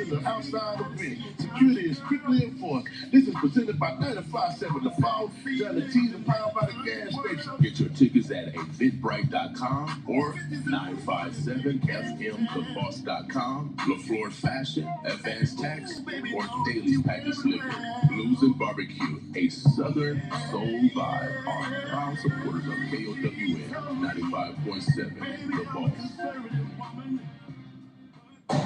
is an outside event. Security is strictly enforced. This is presented by 95.7 The Fall, selling teas and powered by the gas station. Get your tickets at eventbrite.com or 957fmtheboss.com, LaFleur Fashion, Advanced Tax, or Daily Package Liquor. Blues and Barbecue, a Southern soul vibe, are proud supporters of KOWN 95.7 The Boss.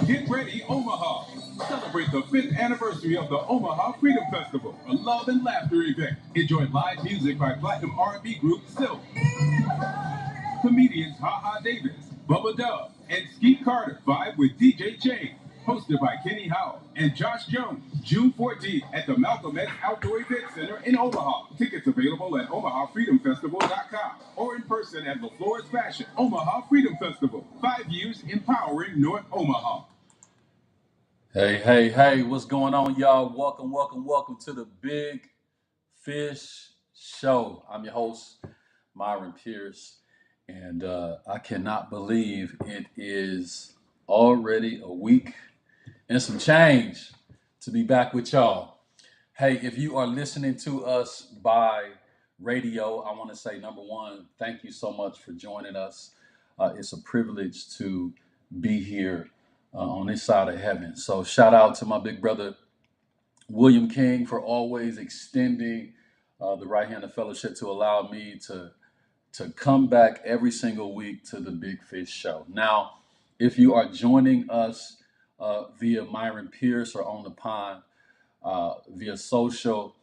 Get ready, Omaha. Celebrate the 5th anniversary of the Omaha Freedom Festival, a love and laughter event. Enjoy live music by platinum R&B group Silk, comedians HaHa Davis, Bubba Dub, and Skeet Carter vibe with DJ Chain. Hosted by Kenny Howell and Josh Jones, June 14th at the Malcolm X Outdoor Event Center in Omaha. Tickets available at OmahaFreedomFestival.com or in person at LaFleur's Fashion. Omaha Freedom Festival, 5 years empowering North Omaha. Hey, what's going on, y'all? Welcome to the Big Fish Show. I'm your host, Myron Pierce, and I cannot believe it is already a week and some change to be back with y'all. Hey, if you are listening to us by radio, I want to say, number one, thank you so much for joining us. It's a privilege to be here on this side of heaven. So shout out to my big brother, William King, for always extending the right hand of fellowship to allow me to come back every single week to the Big Fish Show. Now, if you are joining us via Myron Pierce or on the pond via social,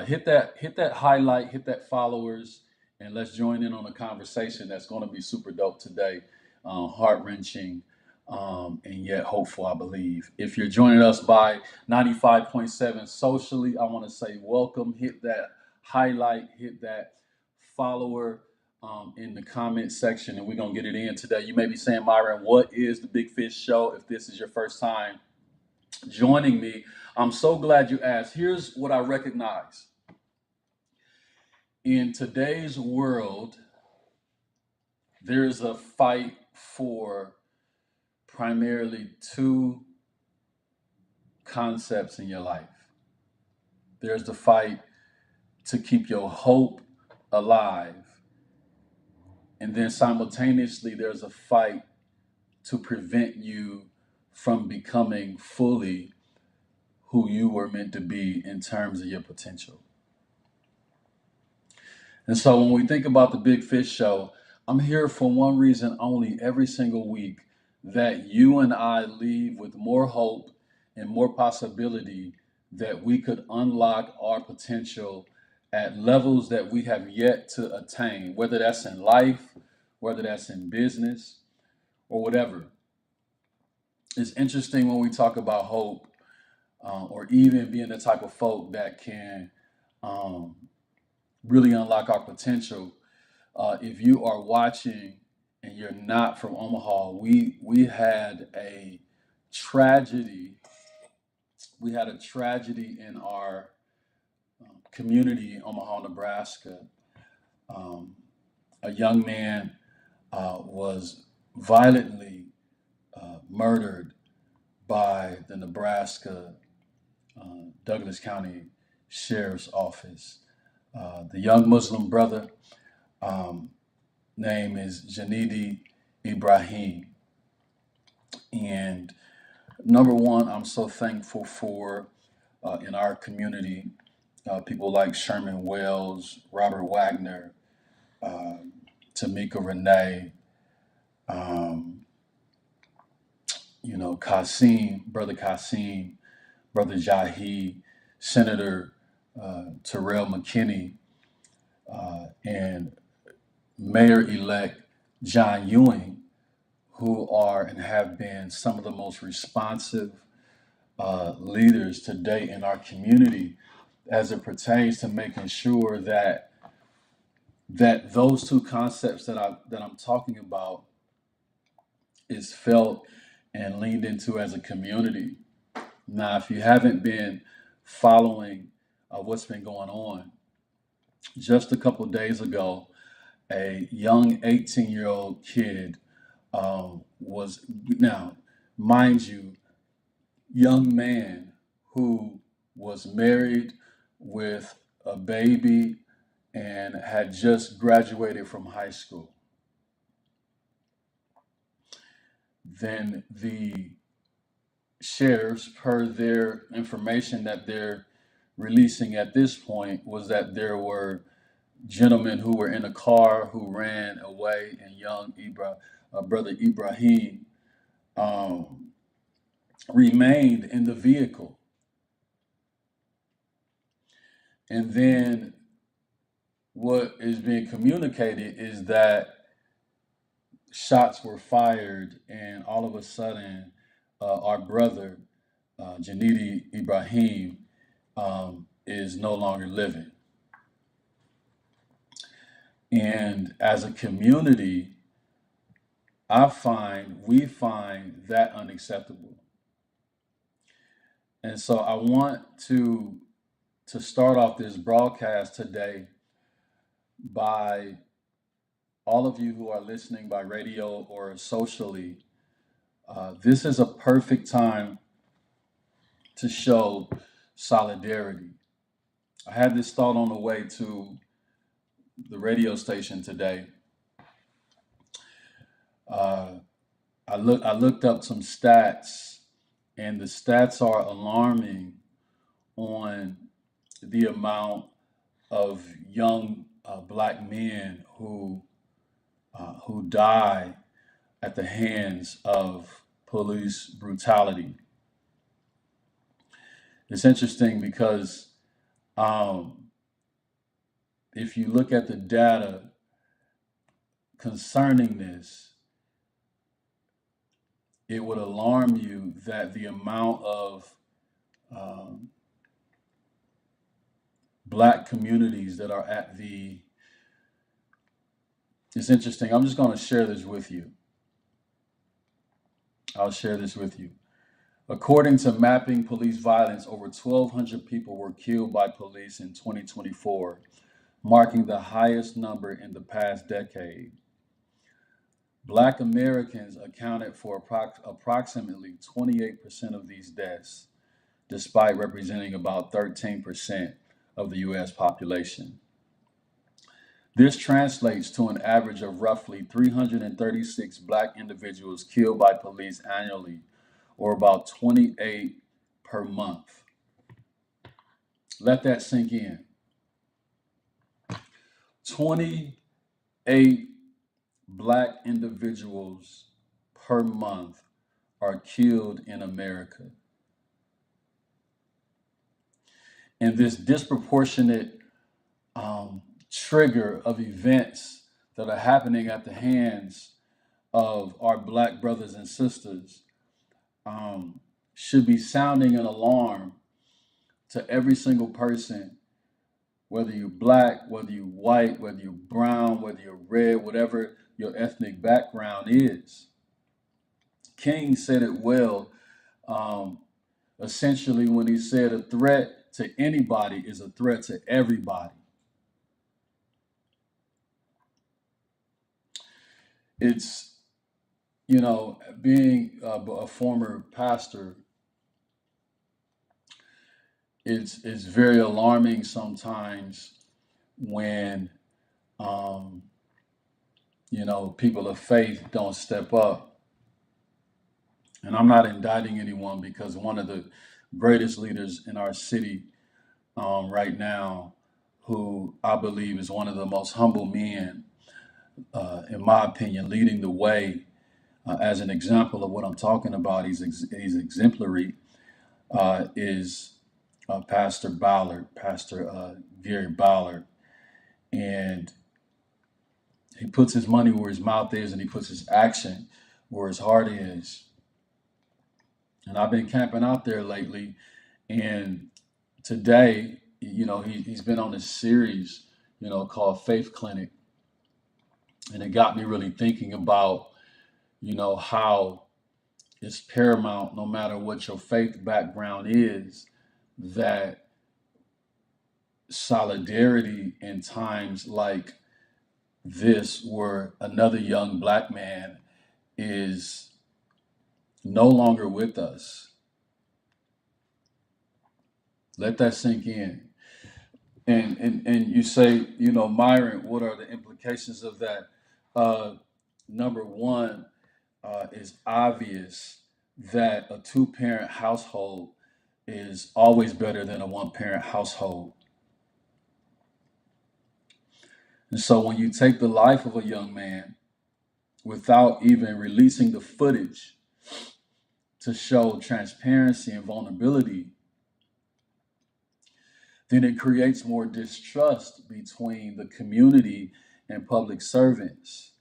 hit that highlight, hit that followers, and let's join in on a conversation that's going to be super dope today, heart-wrenching, and yet hopeful, I believe. If you're joining us by 95.7 socially, I want to say welcome. Hit that highlight, hit that follower in the comment section, and we're going to get it in today. You may be saying, Myron, what is the Big Fish Show? If this is your first time joining me, I'm so glad you asked. Here's what I recognize. In today's world, there's a fight for primarily two concepts in your life. There's the fight to keep your hope alive, and then simultaneously there's a fight to prevent you from becoming fully who you were meant to be in terms of your potential. And so when we think about the Big Fish Show, I'm here for one reason only every single week, that you and I leave with more hope and more possibility that we could unlock our potential at levels that we have yet to attain, whether that's in life, whether that's in business, or whatever. It's interesting when we talk about hope, or even being the type of folk that can really unlock our potential. If you are watching and you're not from Omaha, we had a tragedy. We had a tragedy in our community in Omaha, Nebraska. A young man was violently murdered by the Nebraska Douglas County Sheriff's Office. The young Muslim brother name is Janidi Ibrahim. And number one, I'm so thankful for in our community, people like Sherman Wells, Robert Wagner, Tamika Renee, Kasim, Brother Jahi, Senator Terrell McKinney, and Mayor-elect John Ewing, who are and have been some of the most responsive leaders today in our community as it pertains to making sure that those two concepts that I'm talking about is felt and leaned into as a community. Now, if you haven't been following what's been going on, just a couple of days ago, a young 18-year-old kid was, now, mind you, young man who was married with a baby and had just graduated from high school. Then the sheriffs, per their information that they're releasing at this point, was that there were gentlemen who were in a car who ran away, and young brother Ibrahim remained in the vehicle. And then what is being communicated is that shots were fired, and all of a sudden, our brother, Janidi Ibrahim, is no longer living. And as a community, we find that unacceptable. And so I want to start off this broadcast today by all of you who are listening by radio or socially. This is a perfect time to show solidarity. I had this thought on the way to the radio station today. I looked up some stats, and the stats are alarming on the amount of young black men who die at the hands of police brutality. It's interesting because if you look at the data concerning this, it would alarm you that the amount of black communities that are it's interesting. I'm just going to share this with you. I'll share this with you. According to Mapping Police Violence, over 1,200 people were killed by police in 2024, marking the highest number in the past decade. Black Americans accounted for approximately 28% of these deaths, despite representing about 13% of the U.S. population. This translates to an average of roughly 336 black individuals killed by police annually, or about 28 per month. Let that sink in. 28 black individuals per month are killed in America. And this disproportionate trigger of events that are happening at the hands of our black brothers and sisters should be sounding an alarm to every single person, whether you're black, whether you're white, whether you're brown, whether you're red, whatever your ethnic background is. King said it well, essentially, when he said a threat to anybody is a threat to everybody. It's, being a former pastor, it's very alarming sometimes when, people of faith don't step up. And I'm not indicting anyone, because one of the greatest leaders in our city right now, who I believe is one of the most humble men, in my opinion, leading the way as an example of what I'm talking about, he's exemplary, is Pastor Gary Ballard. And he puts his money where his mouth is, and he puts his action where his heart is. And I've been camping out there lately, and today, he's been on this series, called Faith Clinic. And it got me really thinking about, how it's paramount, no matter what your faith background is, that solidarity in times like this, where another young black man is no longer with us, Let that sink in. And you say, Myron, what are the implications of that? Number one, is obvious that a two-parent household is always better than a one-parent household. And so when you take the life of a young man without even releasing the footage to show transparency and vulnerability, then it creates more distrust between the community and public servants.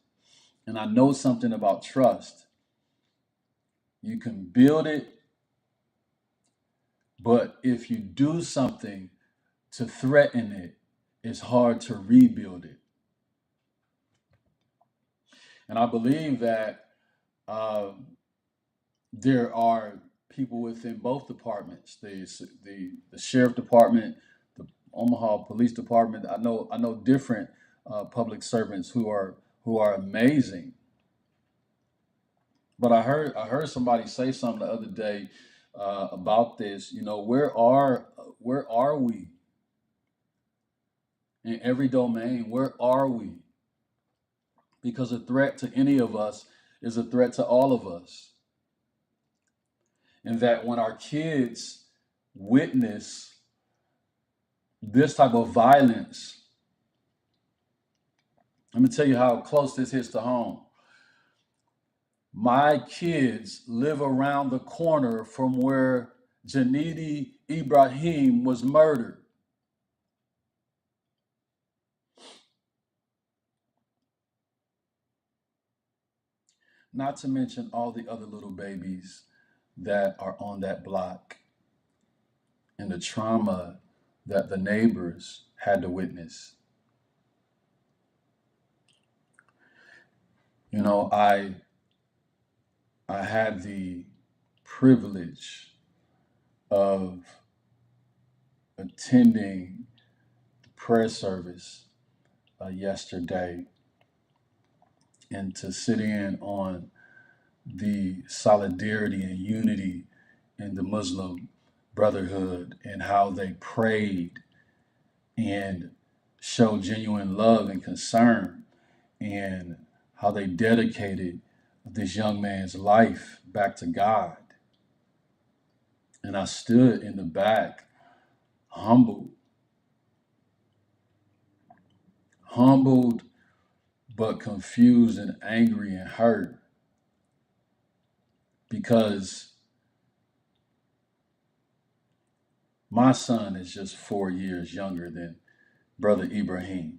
And I know something about trust. You can build it, but if you do something to threaten it, it's hard to rebuild it. And I believe that there are people within both departments, the sheriff department, the Omaha Police Department. I know different public servants who are amazing. But I heard somebody say something the other day about this. Where are we in every domain? Where are we? Because a threat to any of us is a threat to all of us. And that when our kids witness this type of violence, let me tell you how close this hits to home. My kids live around the corner from where Janidi Ibrahim was murdered. Not to mention all the other little babies that are on that block and the trauma that the neighbors had to witness. I had the privilege of attending the prayer service yesterday and to sit in on the solidarity and unity in the Muslim Brotherhood and how they prayed and showed genuine love and concern and how they dedicated this young man's life back to God. And I stood in the back, humbled, but confused and angry and hurt because my son is just 4 years younger than Brother Ibrahim.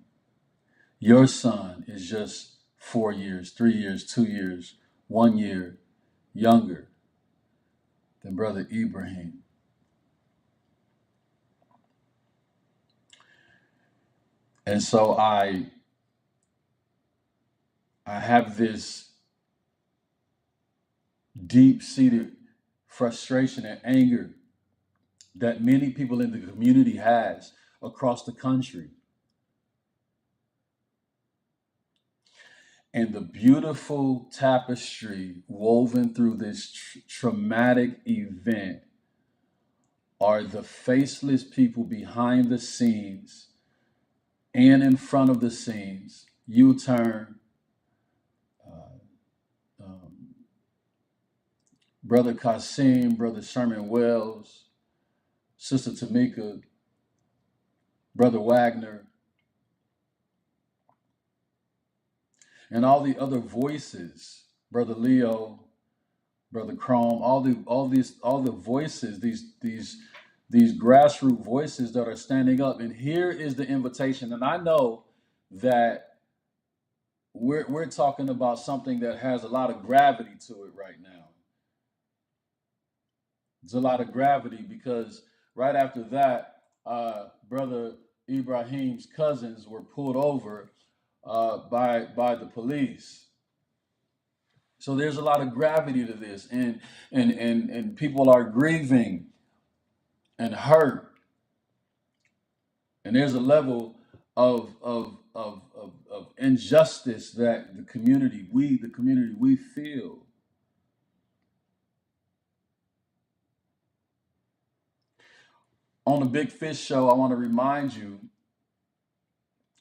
Your son is just 4 years, 3 years, 2 years, 1 year younger than Brother Ibrahim. And so I have this deep-seated frustration and anger that many people in the community has across the country. And the beautiful tapestry woven through this traumatic event are the faceless people behind the scenes and in front of the scenes. U-turn, Brother Kasim, Brother Sherman Wells, Sister Tamika, Brother Wagner, and all the other voices, Brother Leo, Brother Chrome, all the voices, these grassroots voices that are standing up. And here is the invitation. And I know that we're talking about something that has a lot of gravity to it right now. There's a lot of gravity because right after that, Brother Ibrahim's cousins were pulled over by the police. So there's a lot of gravity to this, and people are grieving and hurt, and there's a level of injustice that the community we feel. On the Big Fish Show, I want to remind you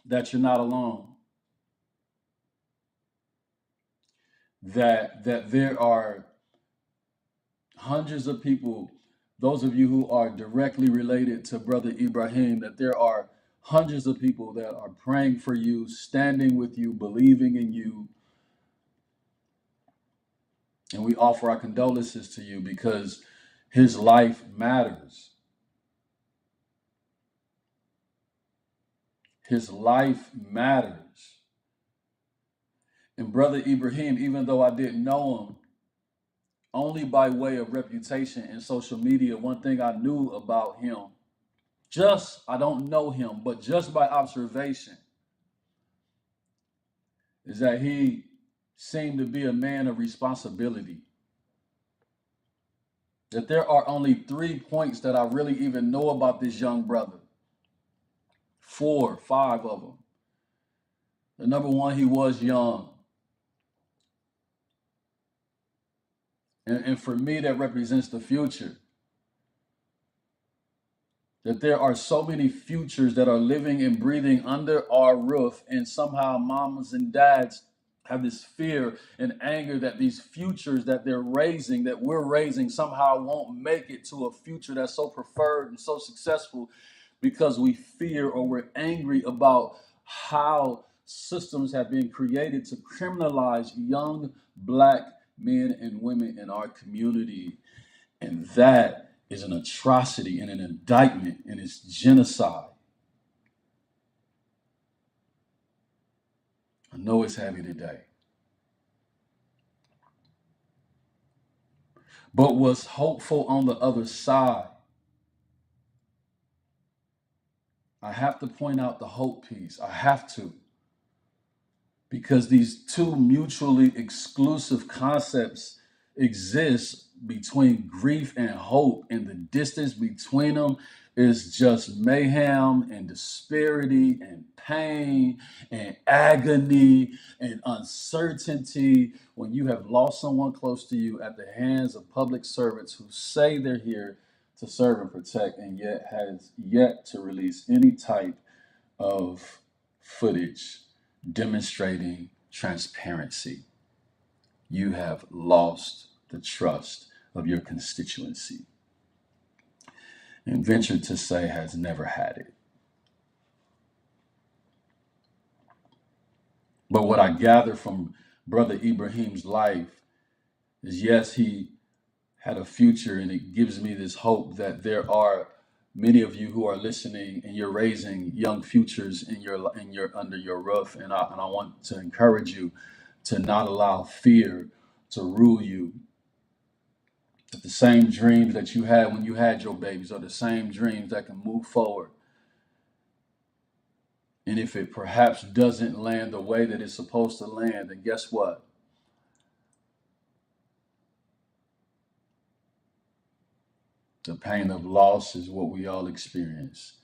that you're not alone. That there are hundreds of people, those of you who are directly related to Brother Ibrahim, that there are hundreds of people that are praying for you, standing with you, believing in you. And we offer our condolences to you because his life matters. His life matters. And Brother Ibrahim, even though I didn't know him, only by way of reputation and social media, one thing I knew about him, I don't know him, but just by observation, is that he seemed to be a man of responsibility. That there are only 3 points that I really even know about this young brother. 4, 5 of them. The number one, he was young. And for me, that represents the future. That there are so many futures that are living and breathing under our roof, and somehow mamas and dads have this fear and anger that these futures that they're raising, that we're raising, somehow won't make it to a future that's so preferred and so successful because we fear or we're angry about how systems have been created to criminalize young Black men and women in our community. And that is an atrocity and an indictment, and it's genocide. I know it's heavy today. But what's hopeful on the other side, I have to point out the hope piece. I have to. Because these two mutually exclusive concepts exist between grief and hope, and the distance between them is just mayhem and disparity and pain and agony and uncertainty when you have lost someone close to you at the hands of public servants who say they're here to serve and protect, and yet has yet to release any type of footage demonstrating transparency. You have lost the trust of your constituency, and venture to say has never had it. But what I gather from Brother Ibrahim's life is, yes, he had a future, and it gives me this hope that there are many of you who are listening, and you're raising young futures in your under your roof, and I want to encourage you to not allow fear to rule you. That the same dreams that you had when you had your babies are the same dreams that can move forward. And if it perhaps doesn't land the way that it's supposed to land, then guess what? The pain of loss is what we all experience.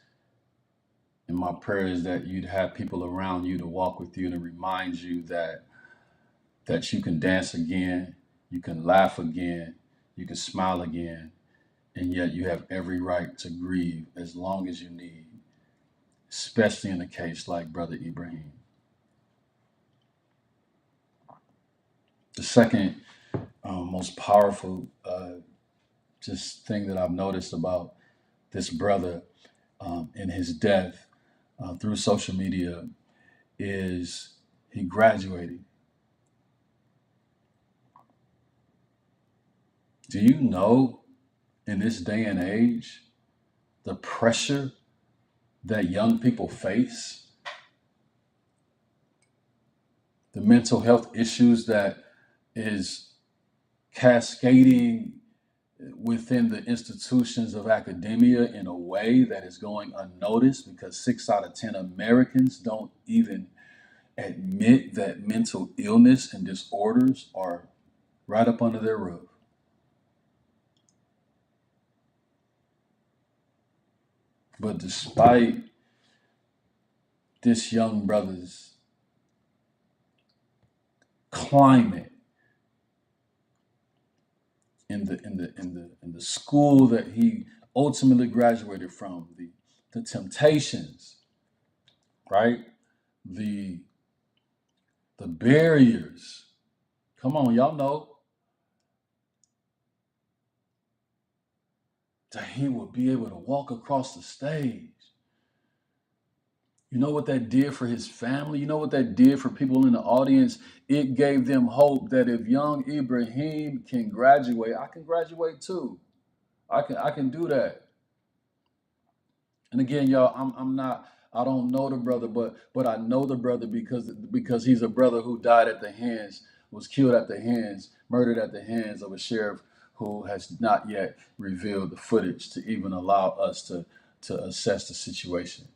And my prayer is that you'd have people around you to walk with you and to remind you that you can dance again, you can laugh again, you can smile again, and yet you have every right to grieve as long as you need, especially in a case like Brother Ibrahim. The second most powerful just thing that I've noticed about this brother and his death through social media is he graduated. Do you know, in this day and age, the pressure that young people face? The mental health issues that is cascading within the institutions of academia in a way that is going unnoticed, because 6 out of 10 Americans don't even admit that mental illness and disorders are right up under their roof. But despite this young brother's climate in the school that he ultimately graduated from, the temptations, right? The barriers. Come on, y'all know that he would be able to walk across the stage. You know what that did for his family? You know what that did for people in the audience? It gave them hope that if young Ibrahim can graduate, I can graduate too. I can do that. And again, y'all, I'm not, I don't know the brother, but I know the brother because he's a brother who died at the hands, was killed at the hands, murdered at the hands of a sheriff who has not yet revealed the footage to even allow us to assess the situation,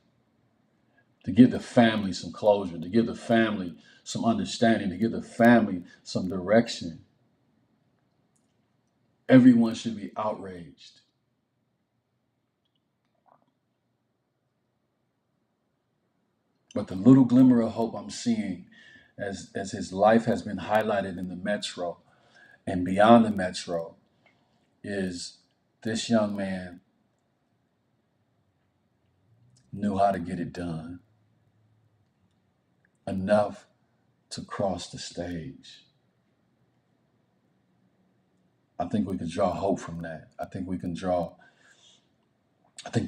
to give the family some closure, to give the family some understanding, to give the family some direction. Everyone should be outraged. But the little glimmer of hope I'm seeing as his life has been highlighted in the metro and beyond the metro is this young man knew how to get it done enough to cross the stage. I think we can draw hope from that. I think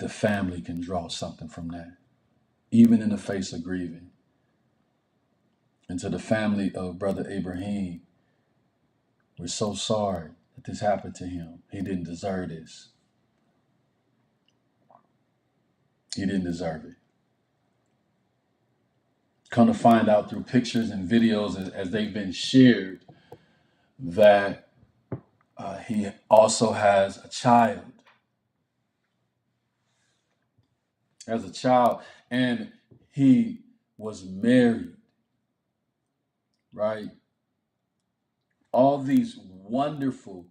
the family can draw something from that, even in the face of grieving. And to the family of Brother Ibrahim, we're so sorry that this happened to him. He didn't deserve this. He didn't deserve it. Come to find out through pictures and videos as they've been shared that he also has a child. As a child, and he was married, right? All these wonderful,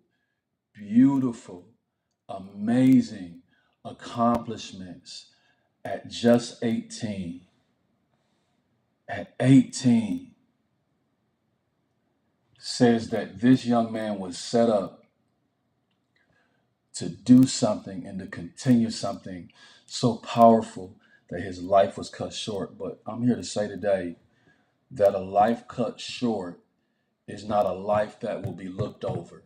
beautiful, amazing accomplishments at just 18. At 18, says that this young man was set up to do something and to continue something so powerful that his life was cut short. But I'm here to say today that a life cut short is not a life that will be looked over.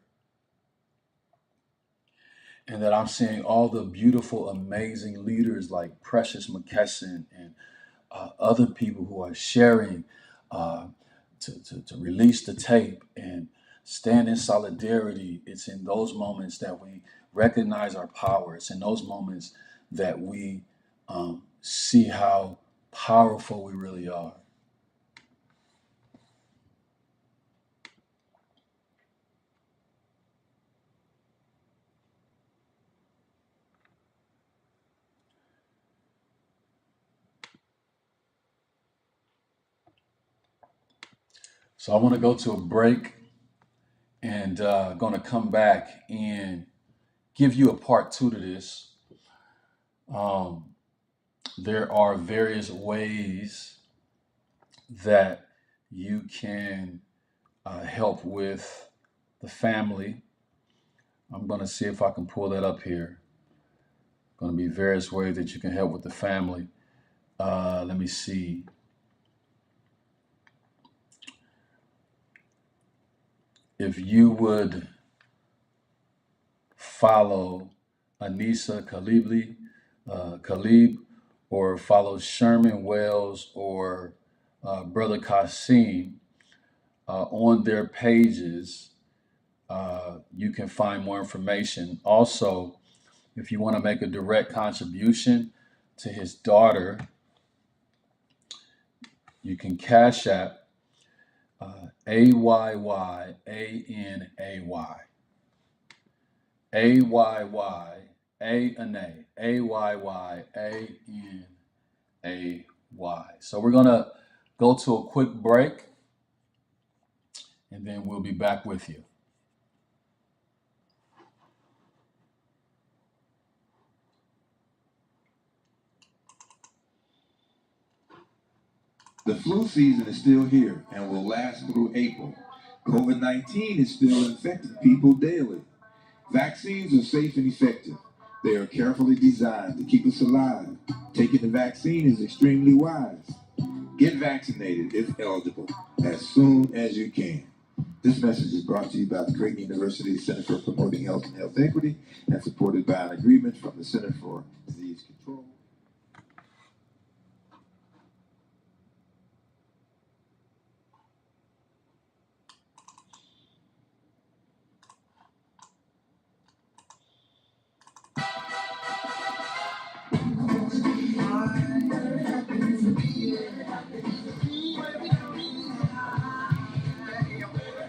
And that I'm seeing all the beautiful, amazing leaders like Precious McKesson and other people who are sharing to release the tape and stand in solidarity. It's in those moments that we recognize our power. It's in those moments that we see how powerful we really are. So I want to go to a break and going to come back and give you a part 2 to this. There are various ways that you can help with the family. I'm going to see if I can pull that up here. Going to be various ways that you can help with the family. Let me see. If you would follow Anissa Khalib, or follow Sherman Wells or Brother Kasim on their pages, you can find more information. Also, if you want to make a direct contribution to his daughter, you can Cash App AYYANAY. AYYANAY. So we're going to go to a quick break and then we'll be back with you. The flu season is still here and will last through April. COVID-19 is still infecting people daily. Vaccines are safe and effective. They are carefully designed to keep us alive. Taking the vaccine is extremely wise. Get vaccinated if eligible as soon as you can. This message is brought to you by the Creighton University Center for Promoting Health and Health Equity and supported by an agreement from the Center for Disease Control.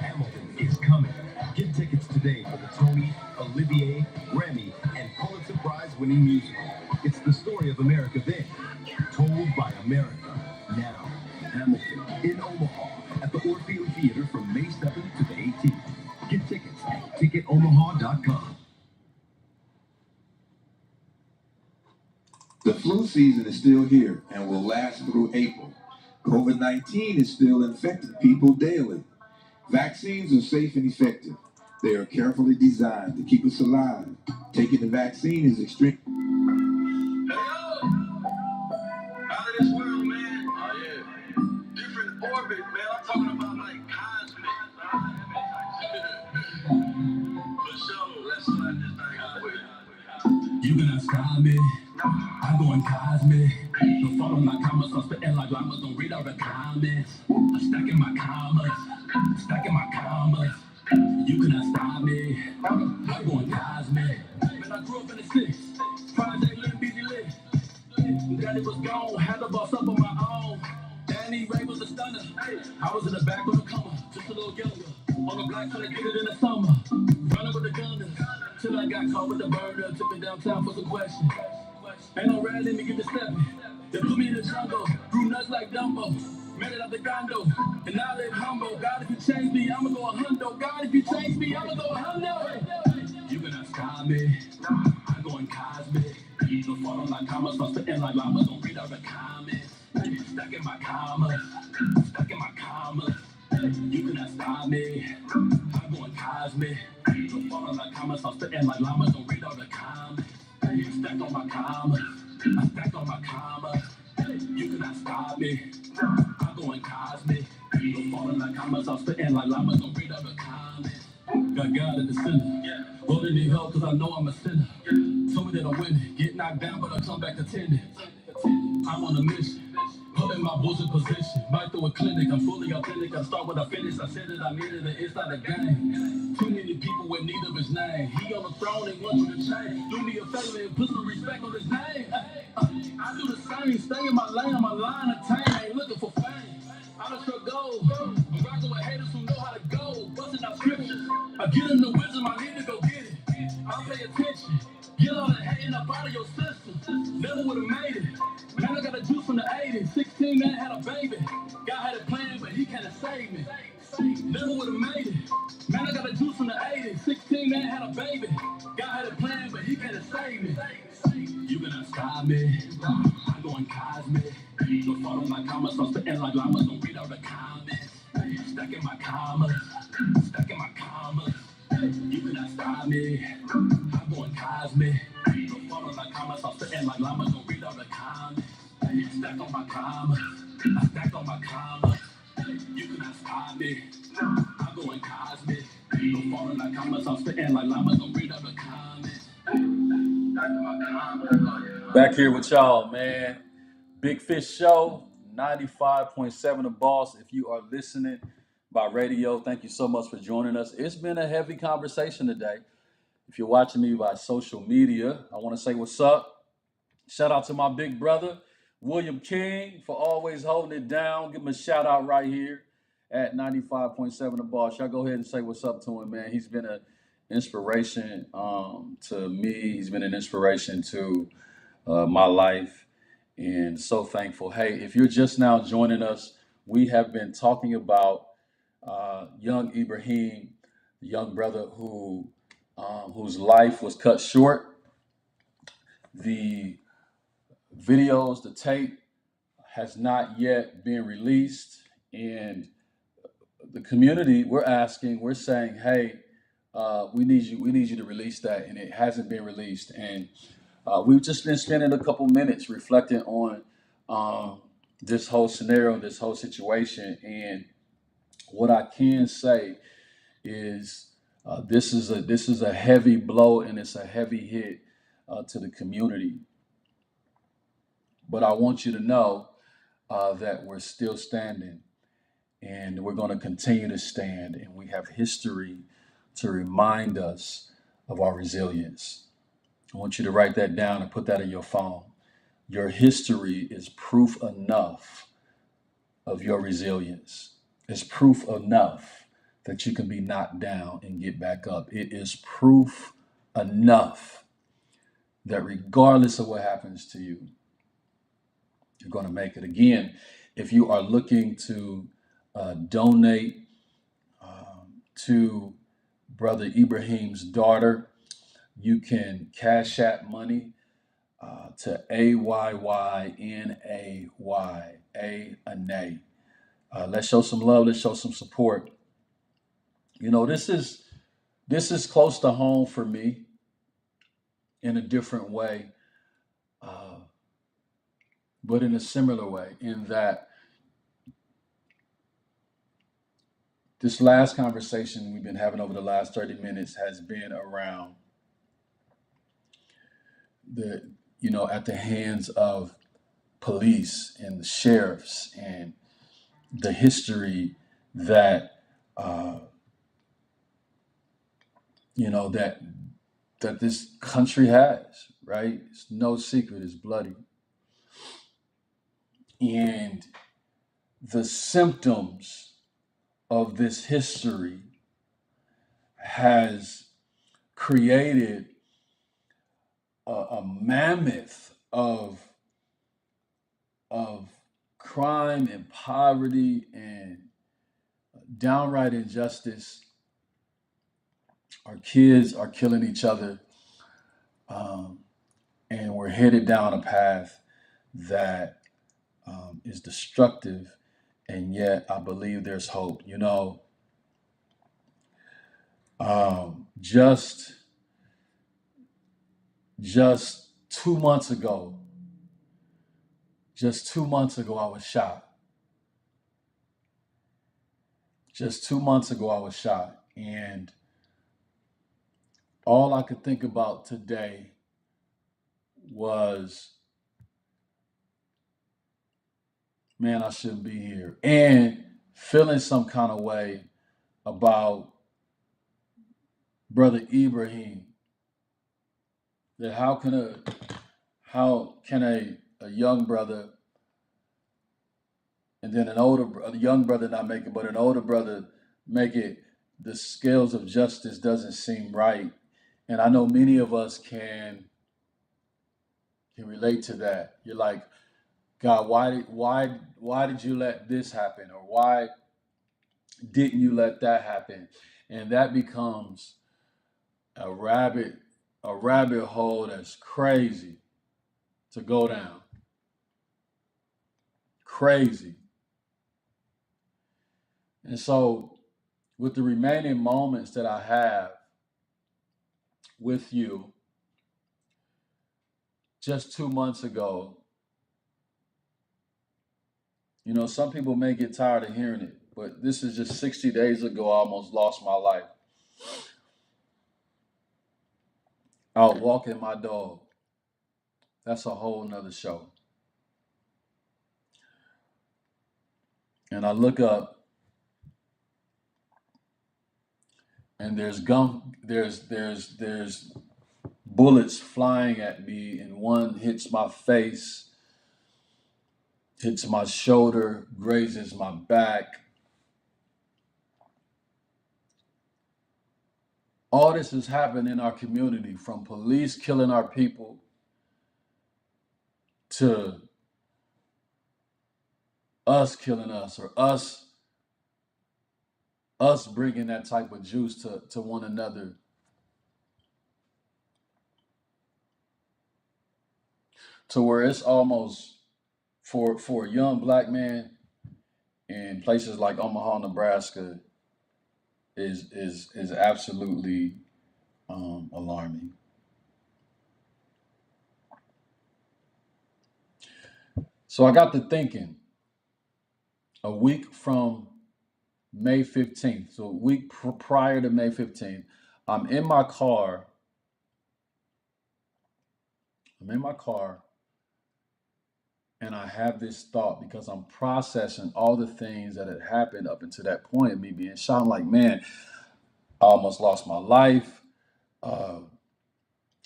Hamilton is coming. Get tickets today for the Tony, Olivier, Grammy, and Pulitzer Prize-winning musical. It's the story of America then, told by America now. Hamilton in Omaha at the Orpheum Theater from May 7th to the 18th. Get tickets at ticketomaha.com. The flu season is still here and will last through April. COVID-19 is still infecting people daily. Vaccines are safe and effective. They are carefully designed to keep us alive. Taking the vaccine is extreme. Hey, yo! Out of this world, man. Oh, yeah. Different orbit, man. I'm talking about, like, cosmic. For sure. Let's slide this thing out with it. You cannot stop me. I'm going cosmic. The follow my commas, I'm spitting like llamas. Don't read all the comments. I'm stacking my commas. Stacking my commas. You cannot stop me. I'm going cosmic. Man, I grew up in the six. Project Lit, busy lit. Daddy was gone, had to boss up on my own. Danny Ray was a stunner. I was in the back of the coma, just a little younger. On the block trying to get it in the summer. Running with the gunners. Till I got caught with the burner. Took me downtown for some questions. Ain't no rad, let me get the stepping. They put me in the jungle. Grew nuts like Dumbo. Made it out the condo. And I live humble. God, if you change me, I'ma go a hundo. God, if you change me, I'ma go a hundo. You cannot stop me. I'm going cosmic. So follow my commas, I'm spitting like llamas. Don't read all the comments. Stuck in my commas. Stuck in my commas. You cannot stop me. I'm going cosmic. So follow my commas, I'm spitting like llamas. Don't read all the comments. Stack on my commas. I stack on my commas. You cannot stop me. I'm going cosmic. So follow my commas, I'm spitting like llamas. Don't read all the comments. Got God at the center. Holding the help cause I know I'm a sinner. Told me that I'm winning. Get knocked down, but I come back to tending. I'm on a mission. Putting my bulls in position. Right through a clinic. I'm fully authentic. I start what I finish. I said that I needed it. It's not a game. Too many people in need of his name. He on the throne and want you to change. Do me a favor and put some respect on his name. I do the same. Stay in my lane. I'm a line of tame. Ain't looking for fame. I done struck gold. I'm rocking with haters who know how to go. Busting out scriptures. I get in the wisdom. I need to go get it. I'll pay attention. Get all that hating up out of your system. Never would've made it. Man, I got a juice from the 80s. 16, man, had a baby. God had a plan, but he can't save me. Never would've made it. Man, I got a juice from the 80s. 16, man, had a baby. God had a plan, but he can't save me. You cannot stop me. I'm going cosmic. So follow my commas, I'm spitting like llamas. Don't read all the comments. Stacking my commas. Stacking my commas. You cannot stop me. I'm going cosmic. So follow my commas, I'm spitting like llamas. Don't read all the comments. Stack on my commas. I stack on my commas. You cannot stop me. I'm going cosmic. So follow my commas, I'm spitting like llamas. Don't read all the comments. Back here with y'all, man. Big Fish Show, 95.7 The Boss. If you are listening by radio, thank you so much for joining us. It's been a heavy conversation today. If you're watching me by social media, I want to say what's up. Shout out to my big brother, William King, for always holding it down. Give him a shout out right here at 95.7 The Boss. Y'all go ahead and say what's up to him, man. He's been an inspiration to me. He's been an inspiration to my life, and so thankful. Hey, if you're just now joining us, we have been talking about young Ibrahim, the young brother whose life was cut short. The videos, the tape has not yet been released, and the community, we're saying, hey, We need you to release that, and it hasn't been released. And we've just been spending a couple minutes reflecting on this whole scenario, this whole situation. And what I can say is this is a heavy blow, and it's a heavy hit to the community. But I want you to know that we're still standing, and we're going to continue to stand, and we have history to remind us of our resilience. I want you to write that down and put that in your phone. Your history is proof enough of your resilience. It's proof enough that you can be knocked down and get back up. It is proof enough that regardless of what happens to you, you're going to make it. Again, if you are looking to donate to Brother Ibrahim's daughter, you can Cash App money to AYYNAY. Let's show some love. Let's show some support. You know, this is close to home for me in a different way, but in a similar way, in that this last conversation we've been having over the last 30 minutes has been around at the hands of police and the sheriffs, and the history that that this country has, right? It's no secret, it's bloody. And the symptoms of this history has created a mammoth of crime and poverty and downright injustice. Our kids are killing each other, and we're headed down a path that is destructive, and yet I believe there's hope. Just 2 months ago, I was shot. Just 2 months ago, I was shot. And all I could think about today was, man, I shouldn't be here. And feeling some kind of way about Brother Ibrahim. That how can a young brother, and then a young brother not make it, but an older brother make it? The scales of justice doesn't seem right. And I know many of us can relate to that. You're like, God, why did you let this happen? Or why didn't you let that happen? And that becomes a rabbit hole that's crazy to go down. Crazy. And so with the remaining moments that I have with you, just 2 months ago, some people may get tired of hearing it, but this is just 60 days ago, I almost lost my life. Out walking my dog. That's a whole nother show. And I look up, and there's bullets flying at me, and one hits my face, hits my shoulder, grazes my back. All this has happened in our community, from police killing our people to us killing us, or us bringing that type of juice to one another. To where it's almost, for a young black man in places like Omaha, Nebraska, is absolutely alarming. So I got to thinking, a week from May 15th, so a week prior to May 15th, I'm in my car. I'm in my car and I have this thought because I'm processing all the things that had happened up until that point of me being shot. I'm like, man, I almost lost my life. Uh,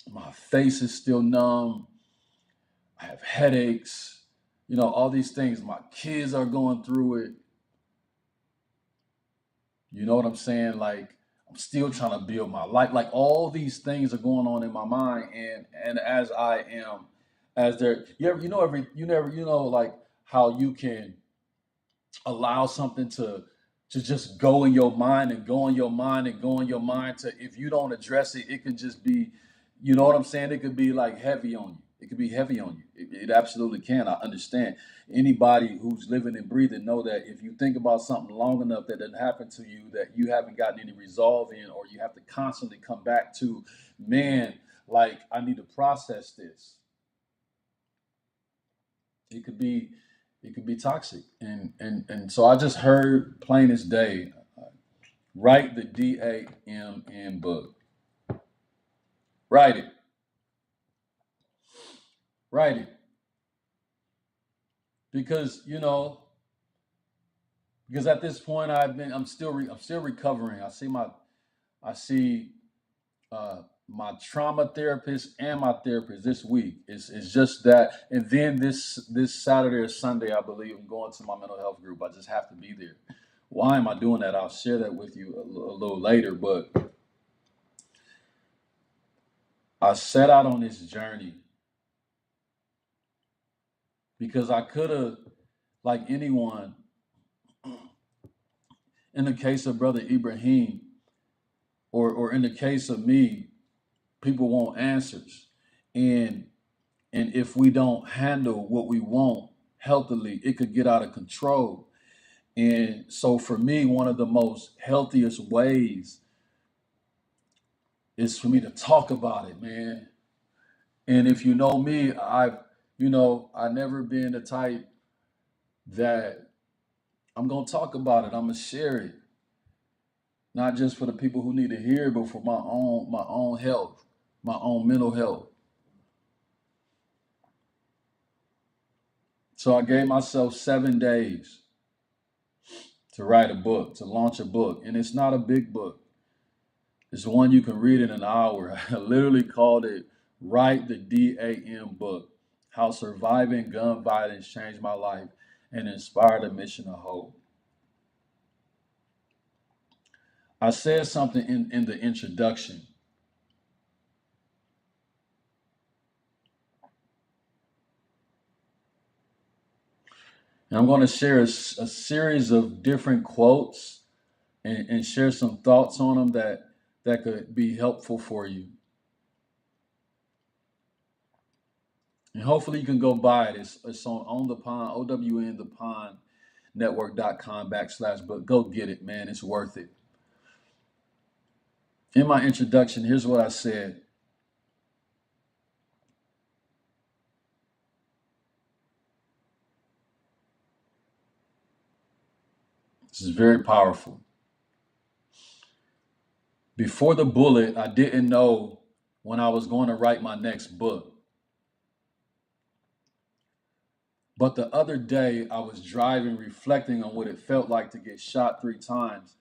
my face is still numb. I have headaches. You know, all these things. My kids are going through it. You know what I'm saying? Like, I'm still trying to build my life. Like, all these things are going on in my mind, and as I am, as there, you know, like how you can allow something to just go in your mind and go in your mind and go in your mind to, if you don't address it, it can just be, you know what I'm saying? It could be like heavy on you. It could be heavy on you. It absolutely can. I understand. Anybody who's living and breathing know that if you think about something long enough that didn't happen to you, that you haven't gotten any resolve in, or you have to constantly come back to, man, like I need to process this. It could be toxic. And so I just heard plain as day, write the DAMN book. Write it. Write it. Because, you know, because at this point I'm still recovering. I see my trauma therapist and my therapist this week. It's just that, and then this Saturday or Sunday, I believe, I'm going to my mental health group. I just have to be there. Why am I doing that? I'll share that with you a little later. But I set out on this journey because I could have, like anyone, in the case of Brother Ibrahim, or in the case of me, people want answers. And if we don't handle what we want healthily, it could get out of control. And so for me, one of the most healthiest ways is for me to talk about it, man. And if you know me, I never been the type that I'm gonna talk about it. I'm gonna share it, not just for the people who need to hear it, but for my own health, my own mental health. So I gave myself 7 days to write a book, to launch a book, and it's not a big book. It's one you can read in an hour. I literally called it "Write the DAM Book: How Surviving Gun Violence Changed My Life and Inspired a Mission of Hope." I said something in the introduction. And I'm going to share a series of different quotes and share some thoughts on them that could be helpful for you. And hopefully you can go buy it. It's on the pond, OWN the pond network.com/book. Go get it, man. It's worth it. In my introduction, here's what I said. This is very powerful. Before the bullet, I didn't know when I was going to write my next book. But the other day, I was driving, reflecting on what it felt like to get shot 3 times.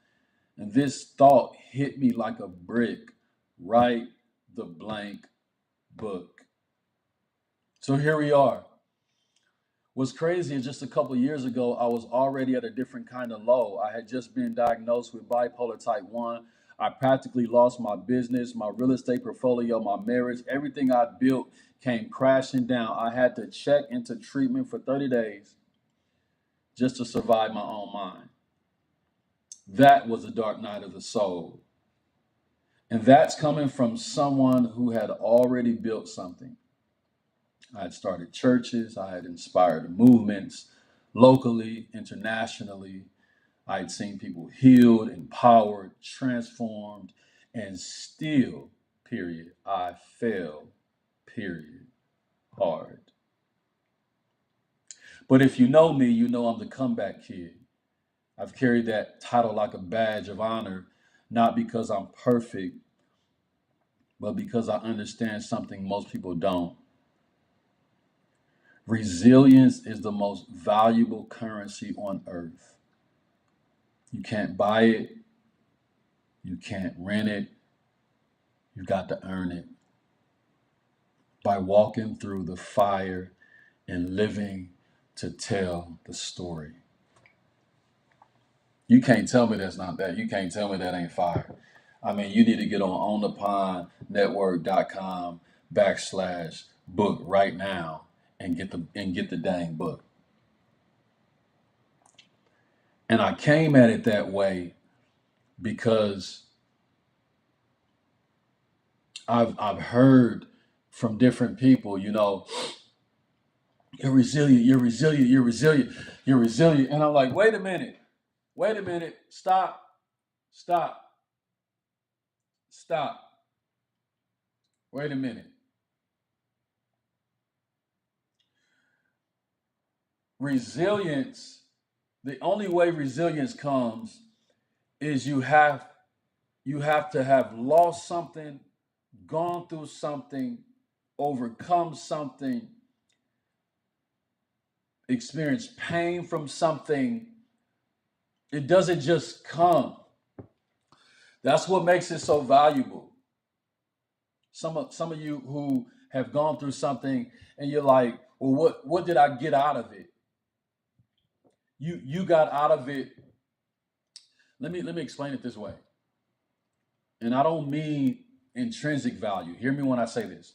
And this thought hit me like a brick. Write the blank book. So here we are. What's crazy is just a couple of years ago, I was already at a different kind of low. I had just been diagnosed with bipolar type 1. I practically lost my business, my real estate portfolio, my marriage. Everything I built came crashing down. I had to check into treatment for 30 days just to survive my own mind. That was a dark night of the soul. And that's coming from someone who had already built something. I had started churches, I had inspired movements locally, internationally. I'd seen people healed, empowered, transformed, and still, period, I fell, period, hard. But if you know me, you know I'm the comeback kid. I've carried that title like a badge of honor, not because I'm perfect, but because I understand something most people don't. Resilience is the most valuable currency on earth. You can't buy it, you can't rent it, you got to earn it by walking through the fire and living to tell the story. You can't tell me that's not that. You can't tell me that ain't fire. I mean, you need to get on onthepondnetwork.com/book right now and get the dang book. And I came at it that way because I've heard from different people, you're resilient, you're resilient, you're resilient, you're resilient. And I'm like, wait a minute, stop, stop, stop. Wait a minute. Resilience, the only way resilience comes is you have to have lost something, gone through something, overcome something, experienced pain from something. It doesn't just come. That's what makes it so valuable. Some of you who have gone through something and you're like, well, what did I get out of it? You got out of it. Let me explain it this way. And I don't mean intrinsic value. Hear me when I say this.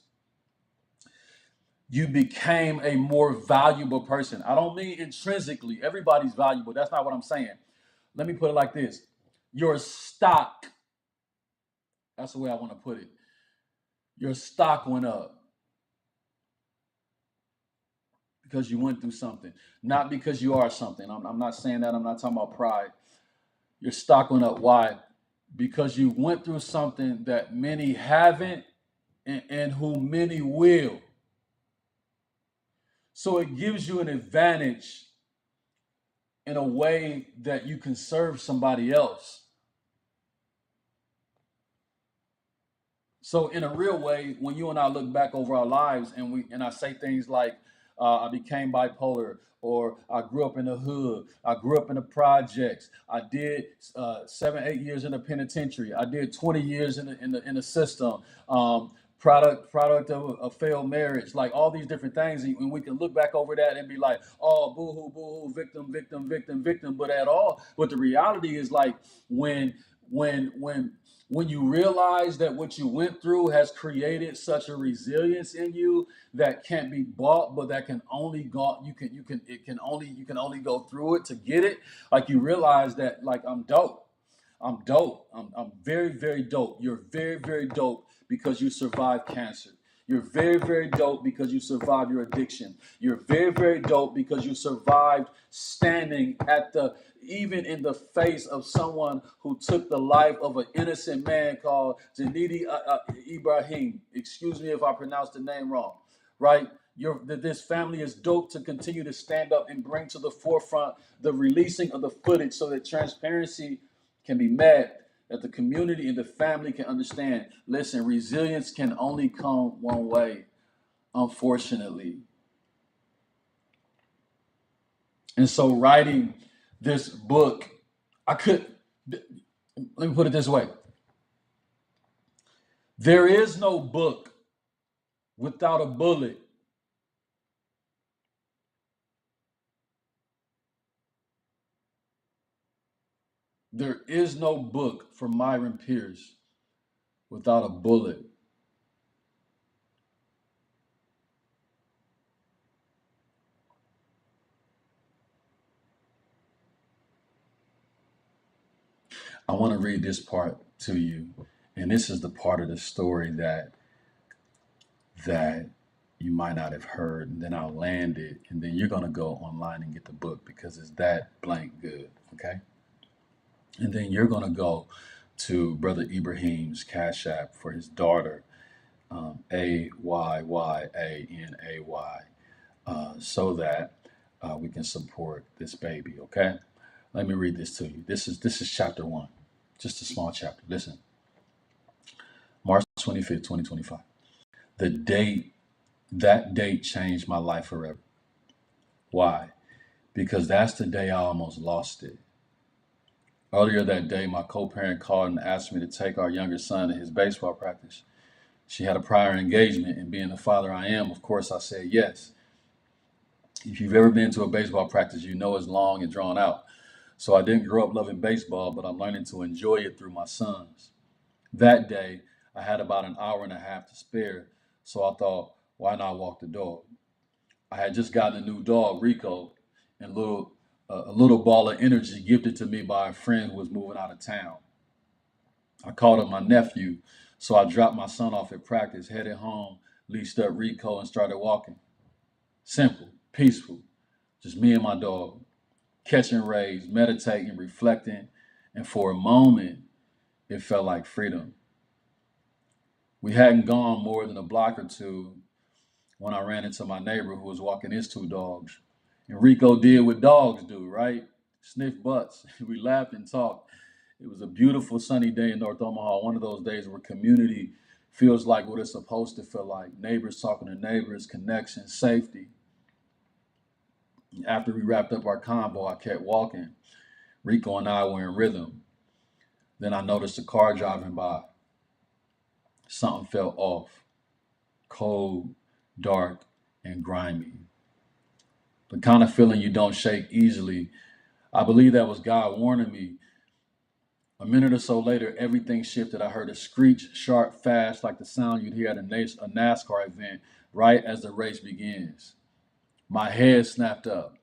You became a more valuable person. I don't mean intrinsically. Everybody's valuable. That's not what I'm saying. Let me put it like this. Your stock, that's the way I want to put it. Your stock went up because you went through something, not because you are something. I'm not saying that. I'm not talking about pride. Your stock went up. Why? Because you went through something that many haven't and who many will. So it gives you an advantage in a way that you can serve somebody else. So in a real way, when you and I look back over our lives and I say things like, I became bipolar, or I grew up in the hood, I grew up in the projects, I did 7, 8 years in the penitentiary, I did 20 years in the system, product of a failed marriage, like all these different things, and we can look back over that and be like, oh, boo-hoo, victim, victim, victim, victim, but the reality is like when you realize that what you went through has created such a resilience in you that can't be bought, but that can only go, you can only go through it to get it. Like you realize that, like, I'm dope. I'm dope. I'm very, very dope. You're very, very dope because you survived cancer. You're very, very dope because you survived your addiction. You're very, very dope because you survived standing even in the face of someone who took the life of an innocent man called Janidi Ibrahim. Excuse me if I pronounced the name wrong, right? This family is dope to continue to stand up and bring to the forefront the releasing of the footage so that transparency can be met, that the community and the family can understand. Listen, resilience can only come one way, unfortunately. And so writing this book, let me put it this way. There is no book without a bullet. There is no book for Myron Pierce without a bullet. I want to read this part to you. And this is the part of the story that you might not have heard. And then I'll land it. And then you're going to go online and get the book because it's that blank good. Okay? And then you're going to go to Brother Ibrahim's Cash App for his daughter, Ayyanay, so that we can support this baby. Okay, let me read this to you. This is chapter 1, just a small chapter. Listen, March 25th, 2025. The date that date changed my life forever. Why? Because that's the day I almost lost it. Earlier that day, my co-parent called and asked me to take our younger son to his baseball practice. She had a prior engagement, and being the father I am, of course, I said yes. If you've ever been to a baseball practice, you know it's long and drawn out. So I didn't grow up loving baseball, but I'm learning to enjoy it through my sons. That day, I had about an hour and a half to spare, so I thought, why not walk the dog? I had just gotten a new dog, Rico, and a little ball of energy gifted to me by a friend who was moving out of town. I called up my nephew, so I dropped my son off at practice, headed home, leashed up Rico, and started walking. Simple, peaceful, just me and my dog, catching rays, meditating, reflecting, and for a moment, it felt like freedom. We hadn't gone more than a block or two when I ran into my neighbor who was walking his two dogs. And Rico did what dogs do, right? Sniff butts. We laughed and talked. It was a beautiful sunny day in North Omaha, one of those days where community feels like what it's supposed to feel like. Neighbors talking to neighbors, connection, safety. After we wrapped up our convo, I kept walking. Rico and I were in rhythm. Then I noticed a car driving by. Something felt off. Cold, dark, and grimy. The kind of feeling you don't shake easily. I believe that was God warning me. A minute or so later, everything shifted. I heard a screech, sharp, fast, like the sound you'd hear at a NASCAR event right as the race begins. My head snapped up.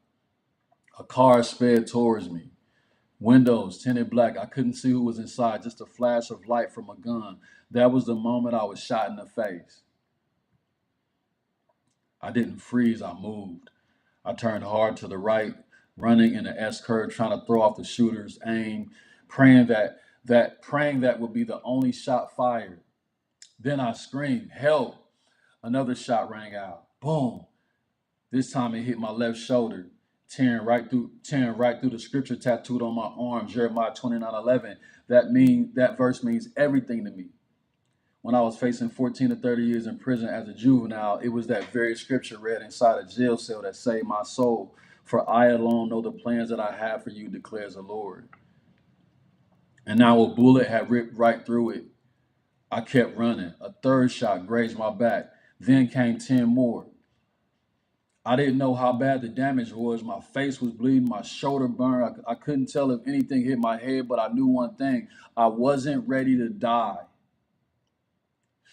A car sped towards me. Windows tinted black. I couldn't see who was inside, just a flash of light from a gun. That was the moment I was shot in the face. I didn't freeze, I moved. I turned hard to the right, running in an S curve, trying to throw off the shooter's aim, praying that would be the only shot fired. Then I screamed, "Help!" Another shot rang out. Boom. This time it hit my left shoulder, tearing right through the scripture tattooed on my arm, Jeremiah 29:11. That verse means everything to me. When I was facing 14 to 30 years in prison as a juvenile, it was that very scripture read inside a jail cell that saved my soul. For I alone know the plans that I have for you, declares the Lord. And now a bullet had ripped right through it. I kept running. A third shot grazed my back. Then came 10 more. I didn't know how bad the damage was. My face was bleeding, my shoulder burned. I couldn't tell if anything hit my head, but I knew one thing. I wasn't ready to die.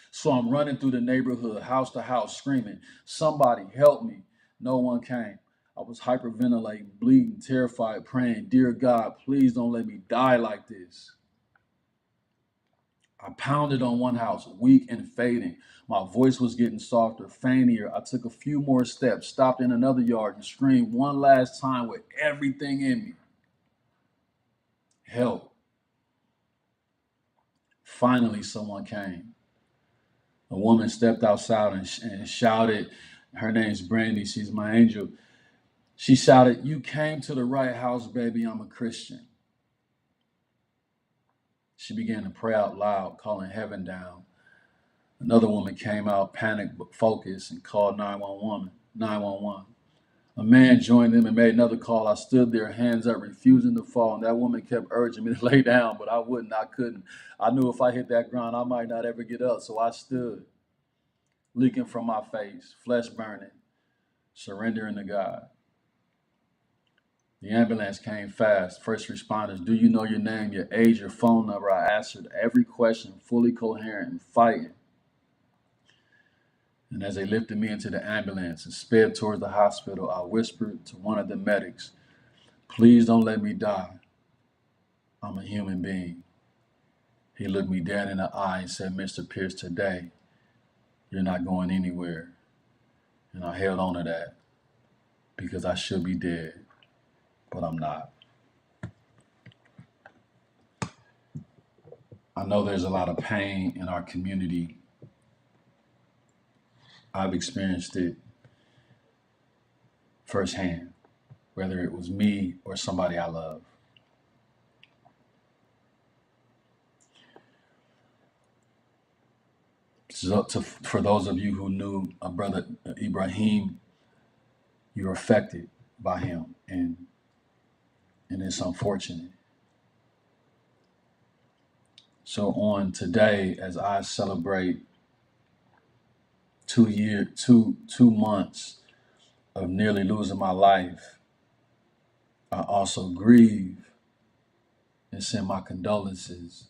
So I'm running through the neighborhood, house to house, screaming, "Somebody help me." No one came. I was hyperventilating, bleeding, terrified, praying, "Dear God, please don't let me die like this." I pounded on one house, weak and fading. My voice was getting softer, fainter. I took a few more steps, stopped in another yard, and screamed one last time with everything in me. Help. Finally, someone came. A woman stepped outside and shouted, her name's Brandy, she's my angel. She shouted, "You came to the right house, baby, I'm a Christian." She began to pray out loud, calling heaven down. Another woman came out, panicked but focused, and called 911. A man joined them and made another call. I stood there, hands up, refusing to fall, and that woman kept urging me to lay down, but I couldn't. I knew if I hit that ground, I might not ever get up, so I stood, leaking from my face, flesh burning, surrendering to God. The ambulance came fast. First responders, "Do you know your name, your age, your phone number?" I answered every question, fully coherent and fighting. And as they lifted me into the ambulance and sped towards the hospital, I whispered to one of the medics, "Please don't let me die. I'm a human being." He looked me dead in the eye and said, "Mr. Pierce, today, you're not going anywhere." And I held on to that because I should be dead, but I'm not. I know there's a lot of pain in our community. I've experienced it firsthand, whether it was me or somebody I love. So for those of you who knew Brother Ibrahim, you're affected by him, and it's unfortunate. So on today, as I celebrate 2 months of nearly losing my life, I also grieve and send my condolences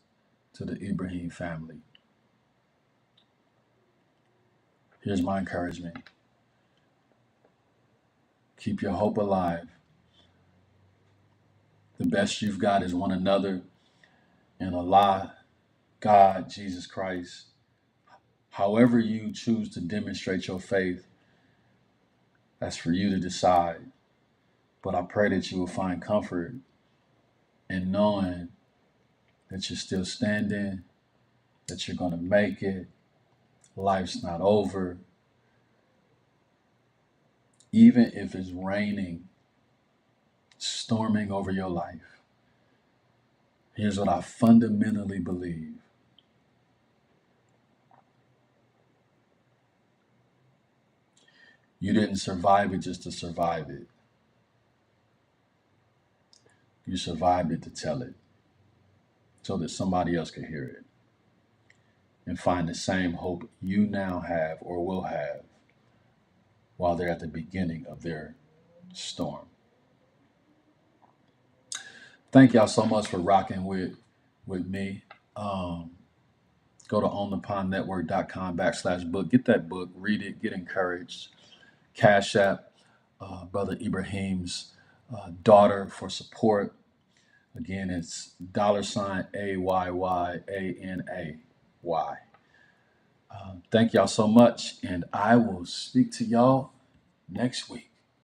to the Ibrahim family. Here's my encouragement. Keep your hope alive. The best you've got is one another, and Allah, God, Jesus Christ. However you choose to demonstrate your faith, that's for you to decide. But I pray that you will find comfort in knowing that you're still standing, that you're going to make it. Life's not over. Even if it's raining, storming over your life, here's what I fundamentally believe. You didn't survive it just to survive it. You survived it to tell it so that somebody else could hear it and find the same hope you now have or will have while they're at the beginning of their storm. Thank y'all so much for rocking with me. Go to onthepondnetwork.com/book. Get that book, read it, get encouraged. Cash App, Brother Ibrahim's daughter for support. Again, it's $AYYANAY. Thank y'all so much, and I will speak to y'all next week.